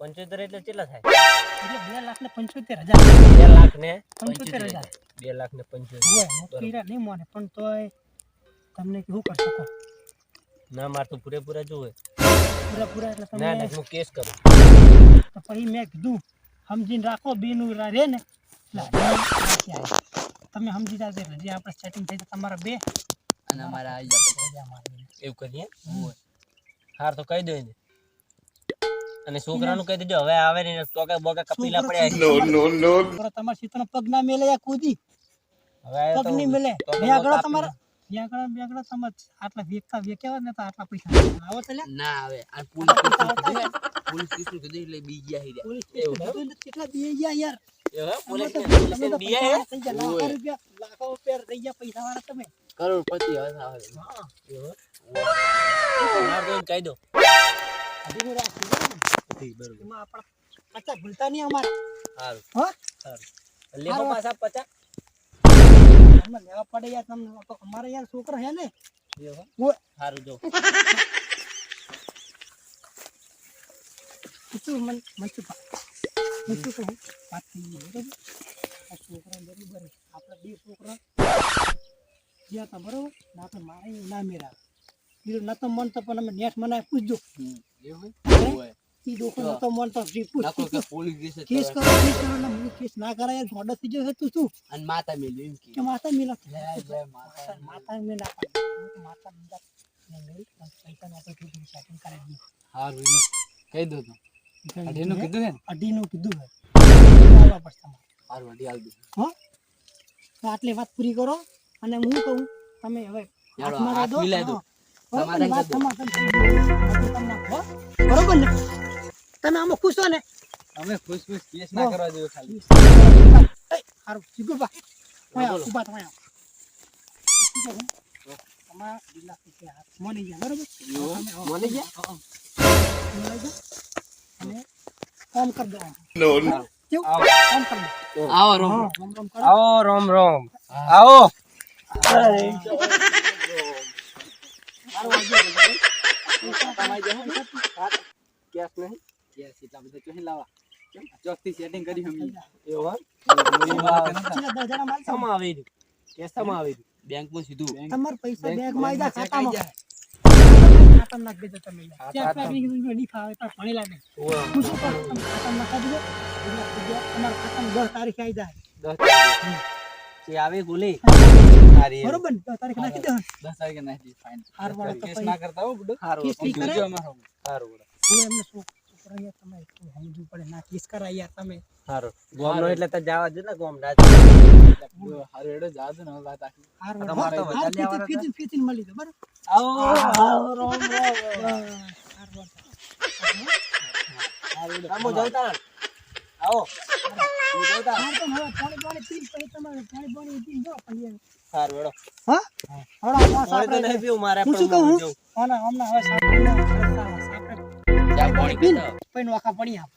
75 એટલે કેટલા થાય? એટલે 2,75,000 2,75,000 2,75,000 હોય હીરા નહીં મોને પણ તોય તમને શું કરી શકો ના માર તો પૂરેપૂરા જોવે પૂરા એટલે તમે ના હું કેસ કરું તો પછી મેં કીધું સમજીને રાખો બેનું રે ને તમે સમજી જાજો એટલે જે આપણે સેટિંગ થઈ તમારા બે અને અમારા આવી જાય એવું કરીએ હાર તો કહી દો ને અને છોકરાનું કહી દેજો હવે આવે ને ટોકા બોકા કપીલા પડ્યા નો તમાર સીતનો પગ ના મેલે યા કૂદી હવે પગ નહીં મેલે આગળ તમાર આગળ સમજ આટલા વેક્યા ને તો આટલા પૈસા આવો તો લે ના આવે આ પોલીસ કીધું એટલે બીજી આવી રહ્યા એવું કેટલા બી ગયા યાર એવું પોલીસ બીયા હે લાખો રૂપિયા થઈ ગયા પૈસા વાળા તમે કરોડપતિ હવે આવે હા એવું માર તો કહી દો અઢીનો રાખી બરોબર એમાં આપણા પચાસ ભૂલતા નહીં અમારા સારું હા સારું લેખો પાછા 50 તમને લેવા પડે યાર તમને તો અમારે યાર છોકરો હે ને એવું ઓય સારું જો તું મન કહે વાત થઈ ગઈ બરોબર આ છોકરા બરોબર આપણા બે છોકરા ગયા હતા બરોબર ને આપણે મારે ના મેરા બીજો નતો મન તો પણ અમે નેટ મનાય પૂછજો એવું હોય ઈ ડોકો નતો મન તો નાખો કે પોલીસ કેસ કરો ને મને કેસ ના કરાય જોડો થઈ ગયો તું શું અને માતા મેલ્યું એમ કે માતા મિલા માતા માતા મિલા માતા મિલા ને મેલ પૈસા ના તો કીધું સેટિંગ કરાવી દી હારું એને કહી દો તો અઢીનું કીધું હે ને અઢીનું કીધું હે આવવા પડશે તમારે હારું અઢી આલ દો હો તો આટલી વાત પૂરી કરો અને હું કહું તમે હવે યાર હાથમાં હાથ દો મિલાઈ દો બરોબર વાત સમાધાન થઈ બરોબર ને તમે આમાં ખુશ છો ને અમે ખુશ કેસ ના કરવા દેવો ખાલી હારું શીખો બા ઓયા ઉભા તમે તમારા દિલા કે હાથ મની ગયા બરોબર મને ગયા અને કામ કર દો નો કામ કર દો આવો રોમ કરો આવો રોમ રોમ આવો કેસ નહીં કેસ એટલા બધા ચોહી લાવા ચોકથી સેટિંગ કરી હમી એવું સમ આવી રહ્યું કેસ સમ આવી રહ્યું બેંકમાં સીધું તમાર પૈસા બેંકમાં આવી જાય ખાતામાં ખાતામાં નાખ દેજો તમે ચેક કરી કીધું નહીં ખાવે તો પાણી લાગે હું શું કરું તમે ખાતામાં નાખી દેજો તમારા ખાતામાં 10 તારીખે આવી જાય 10 કે આવે ગોલી સારી બરોબર 10 તારીખે નાખી દે 10 તારીખે નાખી ફાઇન હારવાડો તો કેસ ના કરતા હો બુડો સારું કેસ નહીં કરે જોજો અમારો સારું હું એમને છોકરા યાર તમે સમજવું પડે ના કેસ કરાય યાર તમે સારું ગોમનો એટલે તો જવા દે ને ગોમ ના હારું એડો જાજો ને વાત આખી હારવાડો ફીતી મળી દો બરોબર આવો રોમ રોમ હારવાડો આમો જવતા આવો હું જવતા પાણી પી પછી તમારે પાણી પી જો પણ સારું એડો હા પાણી તો નહીં પીવું મારે હું શું કહું હમણાં હવે સાપડે ચા પાણી પીતા પછી નોખા પડી આપ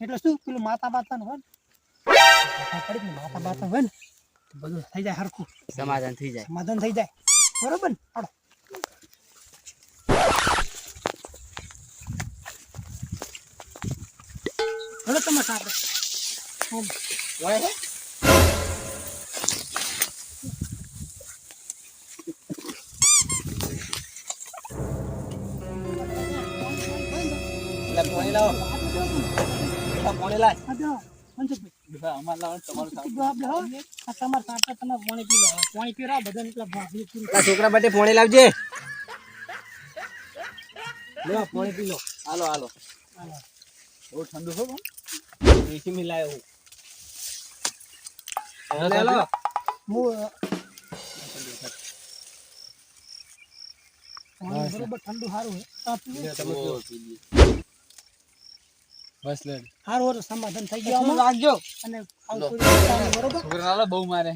એટલે શું પેલું માતા બાતા હોય પડી ને માતા બાતા હોય ને બધું થઈ જાય હરખું સમાધાન થઈ જાય સમાધાન થઈ જાય બરોબર ને હાલો હલો તમે સાપડે હોય હે પાણી લાવો પાણી લાય અમાર લાવણ તમારું તમારે સાપડે તમે પાણી પી લો પાણી પીરા બધા એટલા છોકરા માટે પાણી લાવજે લો પાણી પી લો હાલો હાલો બહુ ઠંડુ છો એસી મિલાયો હું હું બરોબર ઠંડુ સારું બસ લે સારું સમાધાન થઈ ગયું રાખજો અને બરોબર છોકરા બહુ મારે